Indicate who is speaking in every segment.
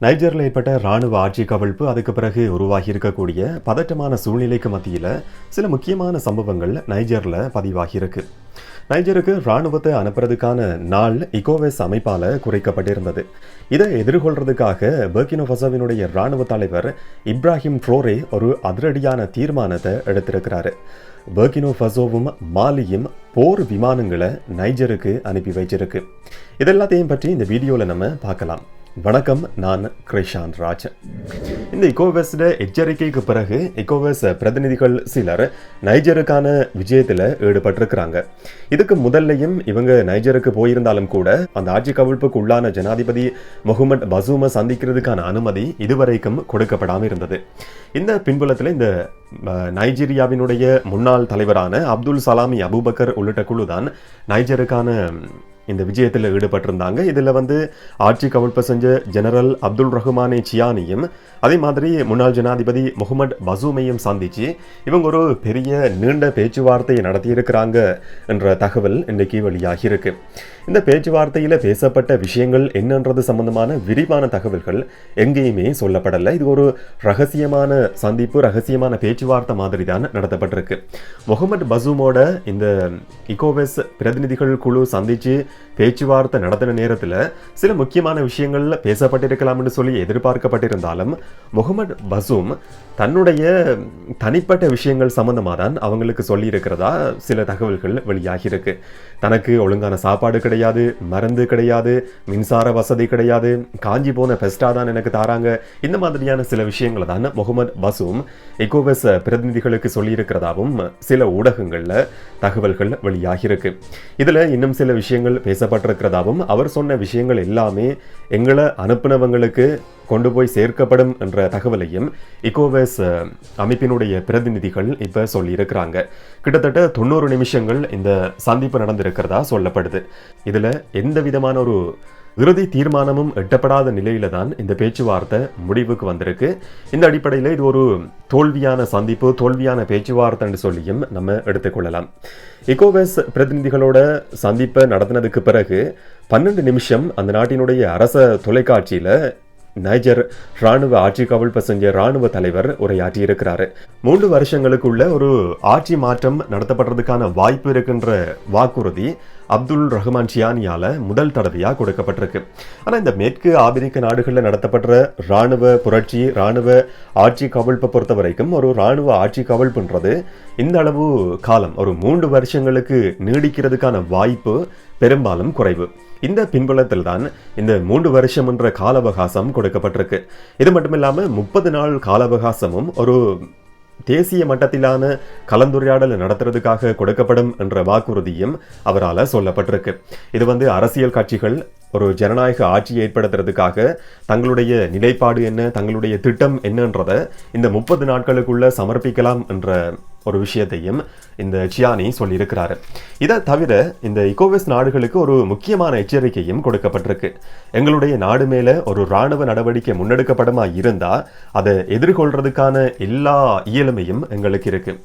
Speaker 1: நைஜரில் ஏற்பட்ட இராணுவ ஆட்சி கவிழ்ப்பு அதுக்கு பிறகு உருவாகி இருக்கக்கூடிய பதட்டமான சூழ்நிலைக்கு மத்தியில் சில முக்கியமான சம்பவங்கள் நைஜரில் பதிவாகியிருக்கு. நைஜருக்கு இராணுவத்தை அனுப்புறதுக்கான நாள் இகோவெஸ் அமைப்பால் குறைக்கப்பட்டிருந்தது. இதை எதிர்கொள்றதுக்காக பர்கினோ ஃபசோவினுடைய இராணுவ தலைவர் இப்ராஹிம் ட்ரோரே ஒரு அதிரடியான தீர்மானத்தை எடுத்திருக்கிறாரு. பர்கினோ ஃபசோவும் மாலியும் போர் விமானங்களை நைஜருக்கு அனுப்பி வச்சிருக்கு. இதெல்லாத்தையும் பற்றி இந்த வீடியோவில் நம்ம பார்க்கலாம். வணக்கம், நான் கிருஷாந்த் ராஜ். இந்த எக்கோவஸ் எச்சரிக்கைக்கு பிறகு எக்கோவஸ் பிரதிநிதிகள் சிலர் நைஜருக்கான விஜயத்தில் ஈடுபட்டிருக்கிறாங்க. இதுக்கு முதல்லையும் இவங்க நைஜருக்கு போயிருந்தாலும் கூட அந்த ஆட்சி கவிழ்ப்புக்கு உள்ளான ஜனாதிபதி முகமது பசூமை சந்திக்கிறதுக்கான அனுமதி இதுவரைக்கும் கொடுக்கப்படாமல் இருந்தது. இந்த பின்புலத்தில் இந்த நைஜீரியாவினுடைய முன்னாள் தலைவரான அப்துல் சலாமி அபுபக்கர் உள்ளிட்ட குழு தான் நைஜருக்கான இந்த விஜயத்தில் ஈடுபட்டிருந்தாங்க. இதில் ஆட்சி கவிழ்ப்பு செஞ்ச ஜெனரல் அப்துல்ரஹ்மானே சியானியும் அதே மாதிரி முன்னாள் ஜனாதிபதி முகமது பசூமையும் சந்திச்சு இவங்க ஒரு பெரிய நீண்ட பேச்சுவார்த்தையை நடத்தியிருக்கிறாங்க என்ற தகவல் இன்றைக்கு வெளியாகி இருக்கு. இந்த பேச்சுவார்த்தையில் பேசப்பட்ட விஷயங்கள் என்னன்றது சம்பந்தமான விரிவான தகவல்கள் எங்கேயுமே சொல்லப்படலை. இது ஒரு ரகசியமான சந்திப்பு, ரகசியமான பேச்சுவார்த்தை மாதிரி தான் நடத்தப்பட்டிருக்கு. முகமது பசூமோட இந்த இகோவெஸ் பிரதிநிதிகள் குழு சந்திச்சு பேச்சுவார்த்தை நடத்தின நேரத்தில் சில முக்கியமான விஷயங்கள் பேசப்பட்டிருக்கலாம் என்று சொல்லி எதிர்பார்க்கப்பட்டிருந்தாலும் முகமது பசூம் தன்னுடைய தனிப்பட்ட விஷயங்கள் சம்பந்தமாக தான் அவங்களுக்கு சொல்லி இருக்கிறதா சில தகவல்கள் வெளியாகி இருக்கு. தனக்கு ஒழுங்கான சாப்பாடு கிடையாது, மருந்து கிடையாது, மின்சார வசதி கிடையாது, காஞ்சி போன பெஸ்டா தான் எனக்கு தாராங்க. இந்த மாதிரியான சில விஷயங்களை தான் முகமது பசூம் எக்கோவஸ் பிரதிநிதிகளுக்கு சொல்லி இருக்கிறதாவும் சில ஊடகங்கள்ல தகவல்கள் வெளியாகி இருக்கு. இதுல இன்னும் சில விஷயங்கள் பேசப்பட்டிருக்கிறதாவும் அவர் சொன்ன விஷயங்கள் எல்லாமே எங்களை அனுப்பினவங்களுக்கு கொண்டு போய் சேர்க்கப்படும் என்ற தகவலையும் இகோவெஸ் அமைப்பினுடைய பிரதிநிதிகள் இப்ப சொல்லி இருக்கிறாங்க. கிட்டத்தட்ட 90 நிமிஷங்கள் இந்த சந்திப்பு நடந்திருக்கிறதா சொல்லப்படுது. இதுல எந்த விதமான ஒரு இறுதி தீர்மானமும் எட்டப்படாத நிலையில தான் இந்த பேச்சுவார்த்தை முடிவுக்கு வந்திருக்கு. இந்த அடிப்படையில் இது ஒரு தோல்வியான சந்திப்பு, தோல்வியான பேச்சுவார்த்தைன்னு சொல்லியும் நம்ம எடுத்துக்கொள்ளலாம். எக்கோவஸ் பிரதிநிதிகளோட சந்திப்பை நடத்தினதுக்கு பிறகு 12 நிமிஷம் அந்த நாட்டினுடைய அரச தொலைக்காட்சியில நைஜர் இராணுவ ஆட்சி கவிழ்ப்பு செஞ்ச இராணுவ தலைவர் உரையாற்றி இருக்கிறாரு. 3 வருஷங்களுக்குள்ள ஒரு ஆட்சி மாற்றம் நடத்தப்படுறதுக்கான வாய்ப்பு இருக்கின்ற வாக்குறுதி அப்துல்ரஹ்மான் சியானியால முதல் தடவையா கொடுக்கப்பட்டிருக்கு. ஆனா இந்த மேற்கு ஆப்பிரிக்க நாடுகளில் நடத்தப்படுற இராணுவ புரட்சி, இராணுவ ஆட்சி கவிழ்ப்பை பொறுத்த வரைக்கும் ஒரு இராணுவ ஆட்சி கவிழ்ப்புன்றது இந்த அளவு காலம் ஒரு 3 வருஷங்களுக்கு நீடிக்கிறதுக்கான வாய்ப்பு பெரும்பாலும் குறைவு. இந்த பின்புலத்தில் தான் இந்த 3 வருஷம் என்ற கால அவகாசம் கொடுக்கப்பட்டிருக்கு. இது மட்டும் இல்லாம 30 நாள் கால அவகாசமும் ஒரு தேசிய மட்டத்திலான கலந்துரையாடல் நடத்துறதுக்காக கொடுக்கப்படும் என்ற வாக்குறுதியும் அவரால் சொல்லப்பட்டிருக்கு. இது அரசியல் கட்சிகள் ஒரு ஜனநாயக ஆட்சி ஏற்படுத்துறதுக்காக தங்களுடைய நிலைப்பாடு என்ன, தங்களுடைய திட்டம் என்னன்றதை இந்த 30 நாட்களுக்குள்ள சமர்ப்பிக்கலாம் என்ற ஒரு விஷயத்தையும் இந்த சியானி சொல்லியிருக்கிறாரு. இதை தவிர இந்த இகோவெஸ் நாடுகளுக்கு ஒரு முக்கியமான எச்சரிக்கையும் கொடுக்கப்பட்டிருக்கு. எங்களுடைய நாடு மேல ஒரு இராணுவ நடவடிக்கை முன்னெடுக்கப்படுமா இருந்தா அதை எதிர்கொள்றதுக்கான எல்லா இயலுமையும் எங்களுக்கு இருக்கு.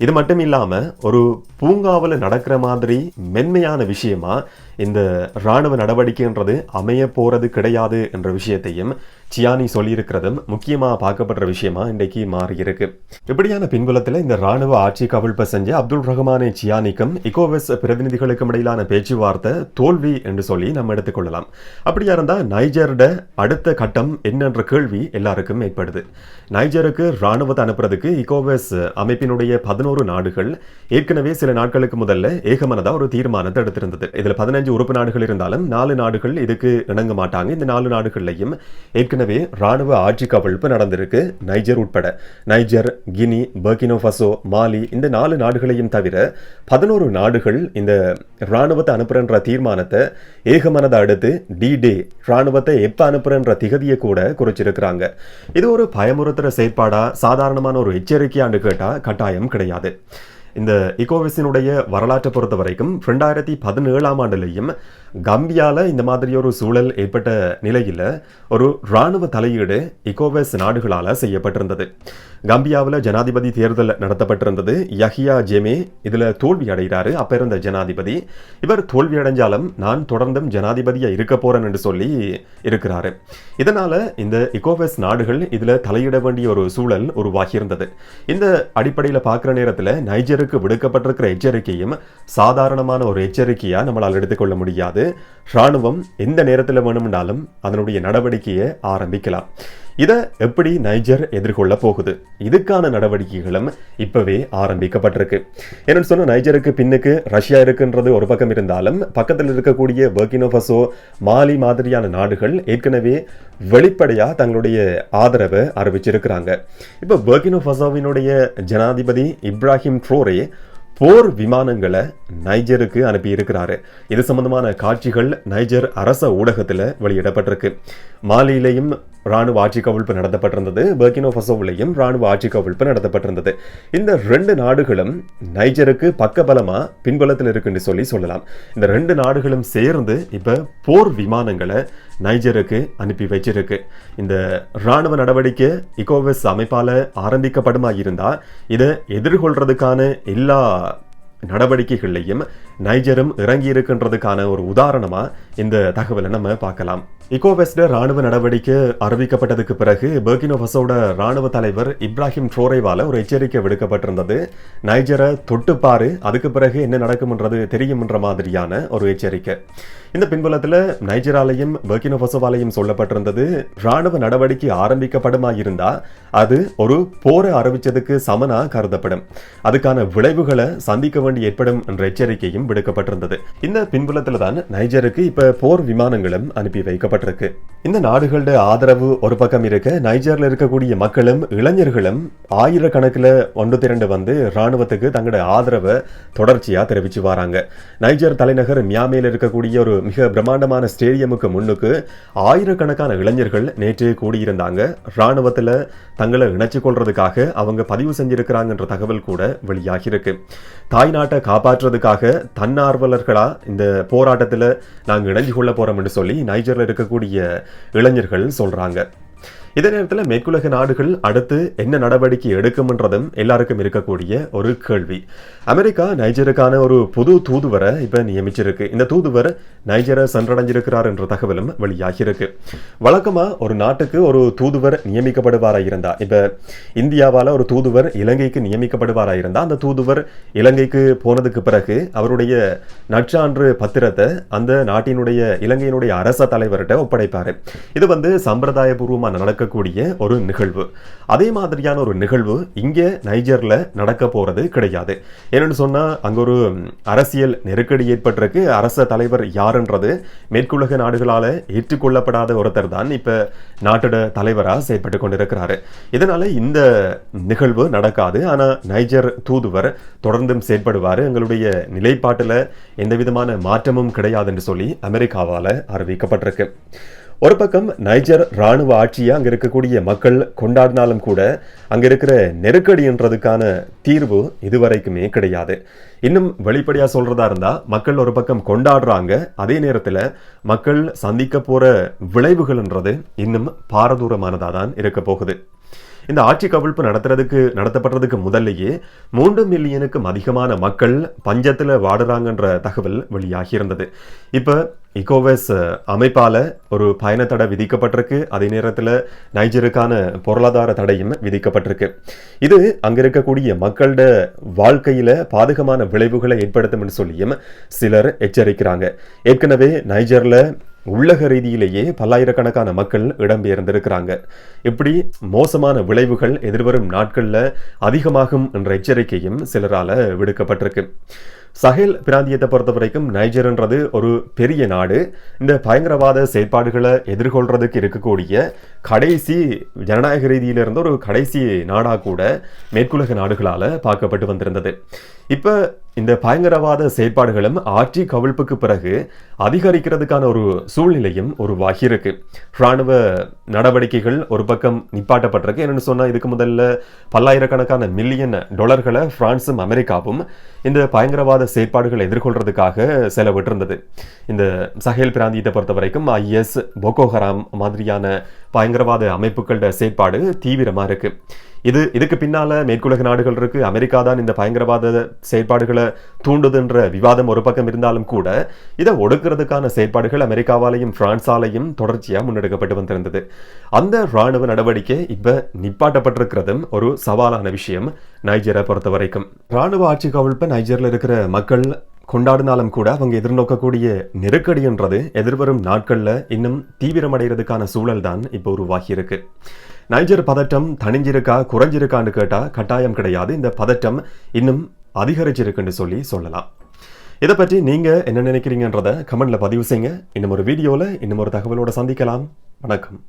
Speaker 1: இது மட்டும் இல்லாம ஒரு பூங்காவில் நடக்கிற மாதிரி மென்மையான விஷயமா இந்த இராணுவ நடவடிக்கைன்றது அமைய போறது கிடையாது என்ற விஷயத்தையும் சியானி சொல்லியிருக்கிறதும் முக்கியமா பார்க்கப்படுற விஷயமா இன்றைக்கு மாறி இருக்கு. இப்படியான பின்புலத்தில் இந்த இராணுவ ஆட்சி கவிழ்ப்பை செஞ்ச அப்துல்ரஹ்மானே சியானிக்கும் இகோவெஸ் பிரதிநிதிகளுக்கும் இடையிலான பேச்சுவார்த்தை தோல்வி என்று சொல்லி நம்ம எடுத்துக்கொள்ளலாம். அப்படியா இருந்தா நைஜரோட அடுத்த கட்டம் என்னன்ற கேள்வி எல்லாருக்கும் ஏற்படுது. நைஜருக்கு இராணுவத்தை அனுப்புறதுக்கு இகோவெஸ் அமைப்பினுடைய 11 நாடுகள் ஏற்கனவே சில நாட்களுக்கு முதல்ல ஏகமனதா ஒரு தீர்மானத்தை எடுத்திருந்தது. இதுல 15 உறுப்பு நாடுகள் இருந்தாலும் 4 நாடுகள் இதுக்கு இணங்க மாட்டாங்க. இந்த 4 நாடுகள்லையும் ஏற்கனவே இராணுவ ஆட்சி கவிழ்ப்பு நடந்திருக்கு. நைஜர் உட்பட நைஜர், கினி, பர்கினோ ஃபசோ, மாலி இந்த 4 நாடுகளையும் தவிர 11 நாடுகள் இந்த இராணுவத்தை அனுப்புறன்ற தீர்மானத்தை ஏகமனதா அடுத்து டி-டே இராணுவத்தை எப்ப அனுப்புறன்ற திகதியை கூட குறிச்சிருக்கிறாங்க. இது ஒரு பயமுறுத்துற செயற்பாடா, சாதாரணமான ஒரு எச்சரிக்கையாண்டு கேட்டா கட்டாயம் கிடையாது. இந்த இகோவெஸினுடைய வரலாற்றை பொறுத்த வரைக்கும் 2017 ஆண்டிலையும் கம்பியால இந்த மாதிரி ஒரு சூழல் ஏற்பட்ட நிலையில் ஒரு இராணுவ தலையீடு இகோவஸ் நாடுகளால் செய்யப்பட்டிருந்தது. கம்பியாவில் ஜனாதிபதி தேர்தல் நடத்தப்பட்டிருந்தது. யஹியா ஜெமே இதில் தோல்வி அடைகிறாரு. அப்ப இருந்த ஜனாதிபதி. இவர் தோல்வி அடைஞ்சாலும் நான் தொடர்ந்தும் ஜனாதிபதியா இருக்க போறேன் என்று சொல்லி இருக்கிறாரு. இதனால இந்த இகோவஸ் நாடுகள் இதுல தலையிட வேண்டிய ஒரு சூழல் உருவாகியிருந்தது. இந்த அடிப்படையில் பார்க்குற நேரத்தில் நைஜருக்கு விடுக்கப்பட்டிருக்கிற எச்சரிக்கையும் சாதாரணமான ஒரு எச்சரிக்கையா நம்மளால் எடுத்துக்கொள்ள முடியாது. இராணுவம் எந்த நேரத்தில் வேணும்னாலும் அதனுடைய நடவடிக்கையை ஆரம்பிக்கலாம். இதை எப்படி நைஜர் எதிர்கொள்ள போகுது? இதுக்கான நடவடிக்கைகளும் இப்பவே ஆரம்பிக்கப்பட்டிருக்கு. என்னன்னு சொன்ன நைஜருக்கு பின்னுக்கு ரஷ்யா இருக்குன்றது ஒரு பக்கம் இருந்தாலும் பக்கத்தில் இருக்கக்கூடிய பர்கினோ ஃபசோ, மாலி மாதிரியான நாடுகள் ஏற்கனவே வெளிப்படையா தங்களுடைய ஆதரவை அறிவிச்சிருக்கிறாங்க. இப்போ பர்கினோ ஃபசோவினுடைய ஜனாதிபதி இப்ராஹிம் ட்ரோரே போர் விமானங்களை நைஜருக்கு அனுப்பி இருக்கிறாரு. இது சம்பந்தமான காட்சிகள் நைஜர் அரச ஊடகத்தில் வெளியிடப்பட்டிருக்கு. மாலியிலையும் ராணுவ ஆட்சி கவிழ்ப்பு நடத்தப்பட்டிருந்தது. பர்கினோ ஃபசோவிலையும் ராணுவ ஆட்சி கவிழ்ப்பு நடத்தப்பட்டிருந்தது. இந்த 2 நாடுகளும் நைஜருக்கு பக்கபலமா பின்புலத்தில் இருக்குன்னு சொல்லலாம். இந்த 2 நாடுகளும் சேர்ந்து இப்ப போர் விமானங்களை நைஜருக்கு அனுப்பி வச்சிருக்கு. இந்த ராணுவ நடவடிக்கை இகோவஸ் அமைப்பால ஆரம்பிக்கப்படுமா இருந்தா இதை எதிர்கொள்றதுக்கான எல்லா நடவடிக்கைகளையும் நைஜரும் இறங்கி இருக்கின்றதுக்கான ஒரு உதாரணமா இந்த தகவலை நம்ம பார்க்கலாம். இகோவஸ்ட ராணுவ நடவடிக்கை அறிவிக்கப்பட்டதுக்கு பிறகு பர்கினோ ஃபசோட ராணுவ தலைவர் இப்ராஹிம் ட்ரோரேவால ஒரு எச்சரிக்கை விடுக்கப்பட்டிருந்தது. நைஜரை தொட்டுப்பாரு, அதுக்கு பிறகு என்ன நடக்கும்ன்றது தெரியும்ன்ற மாதிரியான ஒரு எச்சரிக்கை. இந்த பின்புலத்தில் நைஜராலையும் பர்கினோ ஃபசோவாலையும் சொல்லப்பட்டிருந்தது, ராணுவ நடவடிக்கை ஆரம்பிக்கப்படுமா இருந்தா அது ஒரு போரை அறிவிச்சதுக்கு சமனா கருதப்படும், அதுக்கான விளைவுகளை சந்திக்க வேண்டி ஏற்படும் என்ற எச்சரிக்கையும் விடுக்கப்பட்டிருந்தது. இந்த பின்புலத்தில் தான் நைஜருக்கு இப்ப போர் விமானங்களும் அனுப்பி வைக்கப்பட்டிருக்கு. இந்த நாடுகளோட ஆதரவு ஒரு பக்கம் இருக்க, நைஜர்ல இருக்கக்கூடிய மக்களும் இளைஞர்களும் ஆயிரக்கணக்கில் ஒன்று திரண்டு வந்து ராணுவத்துக்கு தங்களோட ஆதரவை தொடர்ச்சியா தெரிவிச்சு வராங்க. நைஜர் தலைநகர் நியாமேல இருக்கக்கூடிய ஒரு மிக பிரம்மாண்டமான ஸ்டேடியமுக்கு முன்னுக்கு ஆயிரக்கணக்கான இளைஞர்கள் நேற்று கூடியிருந்தாங்க. ராணுவத்தில் தங்களை இணைச்சு கொள்றதுக்காக அவங்க பதிவு செஞ்சிருக்கிறாங்கன்ற தகவல் கூட வெளியாகி இருக்கு. தாய்நாட்டை காப்பாற்றுறதுக்காக தன்னார்வலர்களா இந்த போராட்டத்தில் நாங்கள் இணைஞ்சு கொள்ள போறோம் என்று சொல்லி நைஜர்ல இருக்கக்கூடிய இளைஞர்கள் சொல்றாங்க. இதே நேரத்தில் மேற்குலக நாடுகள் அடுத்து என்ன நடவடிக்கை எடுக்கும்ன்றதும் எல்லாருக்கும் இருக்கக்கூடிய ஒரு கேள்வி. அமெரிக்கா நைஜருக்கான ஒரு புது தூதுவரை இப்ப நியமிச்சிருக்கு. இந்த தூதுவர் நைஜரை சென்றடைஞ்சிருக்கிறார் என்ற தகவலும் வெளியாகி இருக்கு. வழக்கமா ஒரு நாட்டுக்கு ஒரு தூதுவர் நியமிக்கப்படுவாரா இருந்தா, இப்ப இந்தியாவால ஒரு தூதுவர் இலங்கைக்கு நியமிக்கப்படுவாரா இருந்தா அந்த தூதுவர் இலங்கைக்கு போனதுக்கு பிறகு அவருடைய நற்சான்று பத்திரத்தை அந்த நாட்டினுடைய இலங்கையினுடைய அரச தலைவர்கிட்ட ஒப்படைப்பாரு. இது சம்பிரதாயபூர்வமா நடக்கக்கூடிய ஒரு நிகழ்வு. அதே மாதிரியான ஒரு நிகழ்வு இங்க நைஜர்ல நடக்க போறது கிடையாது. என்னன்னு சொன்னா அங்க ஒரு அரசியல் நெருக்கடி ஏற்பட்டிருக்கு. அரச தலைவர் யாருன்றது மேற்குலக நாடுகளால ஏற்றுக்கொள்ளப்படாத ஒருத்தர் தான் இப்ப நாட்டோட தலைவரா செயற்பட்டு கொண்டிருக்கிறாரு. இதனால இந்த நிகழ்வு நடக்காது. ஆனா நைஜர் தூதுவர் தொடர்ந்தும் செயற்படுவாரு. எங்களுடைய நிலைப்பாட்டுல எந்த விதமான மாற்றமும் கிடையாது என்று சொல்லி அமெரிக்காவால அறிவிக்கப்பட்டிருக்கு. ஒரு பக்கம் நைஜர் ராணுவ ஆட்சியை அங்க இருக்கக்கூடிய மக்கள் கொண்டாடினாலும் கூட அங்க இருக்கிற நெருக்கடின்றதுக்கான தீர்வு இதுவரைக்குமே கிடையாது. இன்னும் வெளிப்படையா சொல்றதா இருந்தா மக்கள் ஒரு பக்கம் கொண்டாடுறாங்க, அதே நேரத்தில் மக்கள் சந்திக்க போற விளைவுகள்ன்றது இன்னும் பாரதூரமானதா தான் இருக்க போகுது. இந்த ஆட்சி கவிழ்ப்பு நடத்தப்படுறதுக்கு முதல்லையே 3 மில்லியனுக்கும் அதிகமான மக்கள் பஞ்சத்துல வாடுறாங்கன்ற தகவல் வெளியாகி இருந்தது. இப்ப இகோவஸ் அமைப்பால ஒரு பயண தடை விதிக்கப்பட்டிருக்கு. அதே நேரத்தில் நைஜருக்கான பொருளாதார தடையும் விதிக்கப்பட்டிருக்கு. இது அங்க இருக்கக்கூடிய மக்களோட வாழ்க்கையில பாதகமான விளைவுகளை ஏற்படுத்தும் என்று சொல்லியும் சிலர் எச்சரிக்கிறாங்க. ஏற்கனவே நைஜர்ல உள்ளக ரீதியிலேயே பல்லாயிரக்கணக்கான மக்கள் இடம்பெயர்ந்திருக்கிறாங்க. இப்படி மோசமான விளைவுகள் எதிர்வரும் நாட்கள்ல அதிகமாகும் என்ற எச்சரிக்கையும் சிலரால விடுக்கப்பட்டிருக்கு. சஹேல் பிராந்தியத்தை பொறுத்த வரைக்கும் நைஜர்ன்றது ஒரு பெரிய நாடு. இந்த பயங்கரவாத செயற்பாடுகளை எதிர்கொள்றதுக்கு இருக்கக்கூடிய கடைசி ஜனநாயக ரீதியிலிருந்து ஒரு கடைசி நாடா கூட மேற்குலக நாடுகளால பார்க்கப்பட்டு வந்திருந்தது. இப்ப இந்த பயங்கரவாத செயற்பாடுகளும் ஆட்சி கவிழ்ப்புக்கு பிறகு அதிகரிக்கிறதுக்கான ஒரு சூழ்நிலையும் உருவாகியிருக்கு. இராணுவ நடவடிக்கைகள் ஒரு பக்கம் நிப்பாட்டப்பட்டிருக்கு. என்னன்னு சொன்னா, இதுக்கு முதல்ல பல்லாயிரக்கணக்கான மில்லியன் டாலர்களை பிரான்சும் அமெரிக்காவும் இந்த பயங்கரவாத செயற்பாடுகளை எதிர்கொள்றதுக்காக செலவிட்டிருந்தது. இந்த சஹேல் பிராந்தியத்தை பொறுத்த வரைக்கும் IS, போகோ ஹராம் மாதிரியான பயங்கரவாத அமைப்புகளோட செயற்பாடு தீவிரமா இருக்கு. இதுக்கு பின்னால மேற்குலக நாடுகள் இருக்கு. அமெரிக்கா தான் இந்த பயங்கரவாத செயற்பாடுகளை தூண்டுதுன்ற விவாதம் ஒரு பக்கம் இருந்தாலும் கூட, இதை ஒடுக்கிறதுக்கான செயற்பாடுகள் அமெரிக்காவாலையும் பிரான்சாலையும் தொடர்ச்சியா முன்னெடுக்கப்பட்டு வந்திருந்தது. அந்த இராணுவ நடவடிக்கை இப்ப நிப்பாட்டப்பட்டிருக்கிறதும் ஒரு சவாலான விஷயம் நைஜரை பொறுத்த வரைக்கும். இராணுவ ஆட்சி கவிழ்ப்ப நைஜர்ல இருக்கிற மக்கள் கொண்டாடினாலும் கூட அவங்க எதிர்நோக்கக்கூடிய நெருக்கடின்றது எதிர்வரும் நாட்கள்ல இன்னும் தீவிரமடைகிறதுக்கான சூழல் தான் இப்போ உருவாகி இருக்கு. நைஜர் பதட்டம் தணிஞ்சிருக்கா குறைஞ்சிருக்கான்னு கேட்டா கட்டாயம் கிடையாது. இந்த பதட்டம் இன்னும் அதிகரிச்சிருக்குன்னு சொல்லலாம். இதை பற்றி நீங்க என்ன நினைக்கிறீங்கன்றத கமெண்ட்ல பதிவு செய்யுங்க. இன்னும் ஒரு வீடியோல இன்னும் ஒரு தகவலோட சந்திக்கலாம். வணக்கம்.